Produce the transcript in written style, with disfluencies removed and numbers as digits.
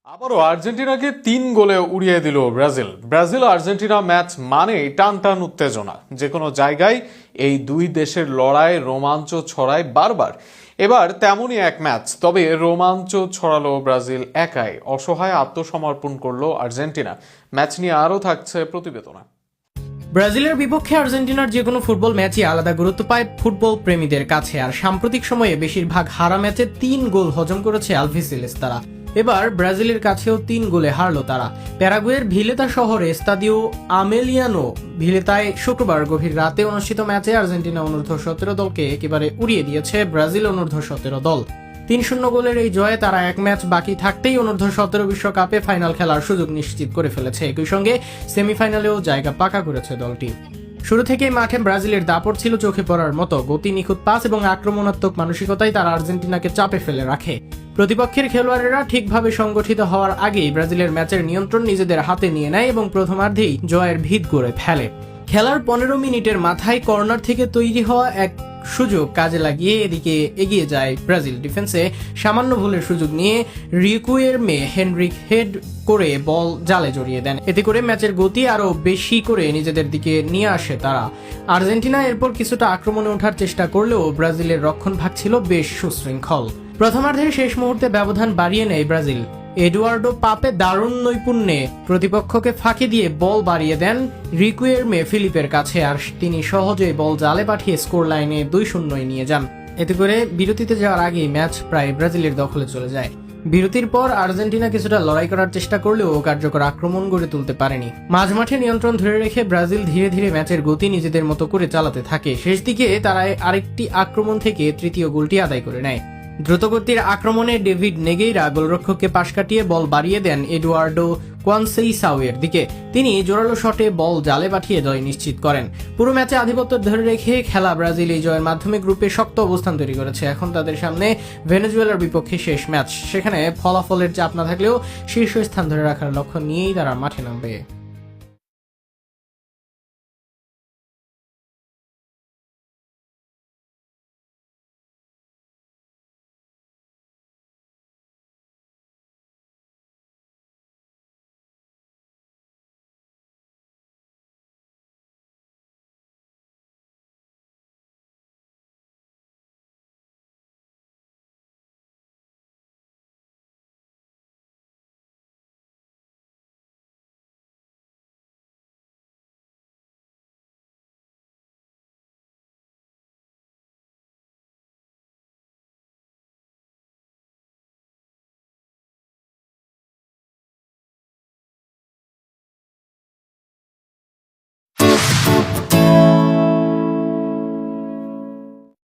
আবারও আর্জেন্টিনাকে 3 গোলে উড়িয়ে দিল ব্রাজিল। ব্রাজিল আর্জেন্টিনা ম্যাচ মানেই টান টান উত্তেজনা, যে কোনো জায়গায় এই দুই দেশের লড়াই রোমাঞ্চ ছড়ায় বারবার। এবার তেমনই এক ম্যাচ, তবে রোমাঞ্চ ছড়ালো ব্রাজিল একাই, অসহায় আত্মসমর্পণ করলো আর্জেন্টিনা। ম্যাচ নিয়ে আরও থাকছে প্রতিবেদনা। ব্রাজিলের বিপক্ষে আর্জেন্টিনার যে কোনো ফুটবল ম্যাচই আলাদা গুরুত্ব পায় ফুটবল প্রেমীদের কাছে। আর সাম্প্রতিক সময়ে বেশিরভাগ হারা ম্যাচে 3 গোল হজম করেছে আলভিসেলেস তারা। এবার ব্রাজিলের কাছেও 3 গোলে হারল তারা। প্যারাগুয়ের ভিলেতা শহরে স্তাদিও আমেলিয়ানো ভিলেতায় শুক্রবার গভীর রাতে অনুষ্ঠিত ম্যাচে আর্জেন্টিনা অনূর্ধ্ব-17 দলকে একেবারে উড়িয়ে দিয়েছে ব্রাজিল অনূর্ধ্ব-17 দল। 3-0 গোলের এই জয়ে তারা এক ম্যাচ বাকি থাকতেই অনূর্ধ্ব-17 বিশ্বকাপে ফাইনাল খেলার সুযোগ নিশ্চিত করে ফেলেছে। একই সঙ্গে সেমিফাইনালেও জায়গা পাকা করেছে দলটি। শুরু থেকেই মাঠে ব্রাজিলের দাপট ছিল চোখে পড়ার মতো। গতি, নিখুঁত পাস এবং আক্রমণাত্মক মানসিকতাই তারা আর্জেন্টিনাকে চাপে ফেলে রাখে। প্রতিপক্ষের খেলোয়াড়েরা ঠিকভাবে সংগঠিত হওয়ার আগেই ব্রাজিলের ম্যাচের নিয়ন্ত্রণ নিজেদের হাতে নিয়ে নেয় এবং প্রথমার্ধেই জয়ের ভিত গড়ে ফেলে। খেলার 15 মিনিটের মাথায় কর্নার থেকে তৈরি হওয়া এক সুযোগ কাজে লাগিয়ে এদিকে এগিয়ে যায় ব্রাজিল। ডিফেন্সে সামান্য ভুলের সুযোগ নিয়ে রিকুয়ের মেয়ে হেনরিক হেড করে বল জালে জড়িয়ে দেন। এতে করে ম্যাচের গতি আরো বেশি করে নিজেদের দিকে নিয়ে আসে তারা। আর্জেন্টিনা এরপর কিছুটা আক্রমণে ওঠার চেষ্টা করলেও ব্রাজিলের রক্ষণভাগ ছিল বেশ সুশৃঙ্খল। প্রথমার্ধের শেষ মুহূর্তে ব্যবধান বাড়িয়ে নেয় ব্রাজিল। এডুয়ার্ডো পাপে দারুণ নৈপুণ্যে প্রতিপক্ষকে ফাঁকি দিয়ে বল বাড়িয়ে দেন রিকুয়ের মেয়ে ফিলিপের কাছে, আর তিনি সহজেই বল জালে পাঠিয়ে স্কোর লাইনে 2-0 নিয়ে যান। এতে করে বিরতিতে যাওয়ার আগেই ম্যাচ প্রায় ব্রাজিলের দখলে চলে যায়। বিরতির পর আর্জেন্টিনা কিছুটা লড়াই করার চেষ্টা করলেও কার্যকর আক্রমণ গড়ে তুলতে পারেনি। মাঝমাঠে নিয়ন্ত্রণ ধরে রেখে ব্রাজিল ধীরে ধীরে ম্যাচের গতি নিজেদের মতো করে চালাতে থাকে। শেষ দিকে তারা আরেকটি আক্রমণ থেকে তৃতীয় গোলটি আদায় করে নেয়। দ্রুতগতির আক্রমণে ডেভিড নেগেইরা গোলরক্ষককে পাশ কাটিয়ে বল বাড়িয়ে দেন এডুয়ার্ডো কোয়ানসেইসাওয়ের দিকে। তিনি জোরালো শটে বল জালে পাঠিয়ে জয় নিশ্চিত করেন। পুরো ম্যাচে আধিপত্য ধরে রেখে খেলা ব্রাজিল এই জয়ের মাধ্যমে গ্রুপে শক্ত অবস্থান তৈরি করেছে। এখন তাদের সামনে ভেনেজুয়েলার বিপক্ষে শেষ ম্যাচ। সেখানে ফলাফলের চাপ না থাকলেও শীর্ষস্থান ধরে রাখার লক্ষ্য নিয়েই তারা মাঠে নামবে।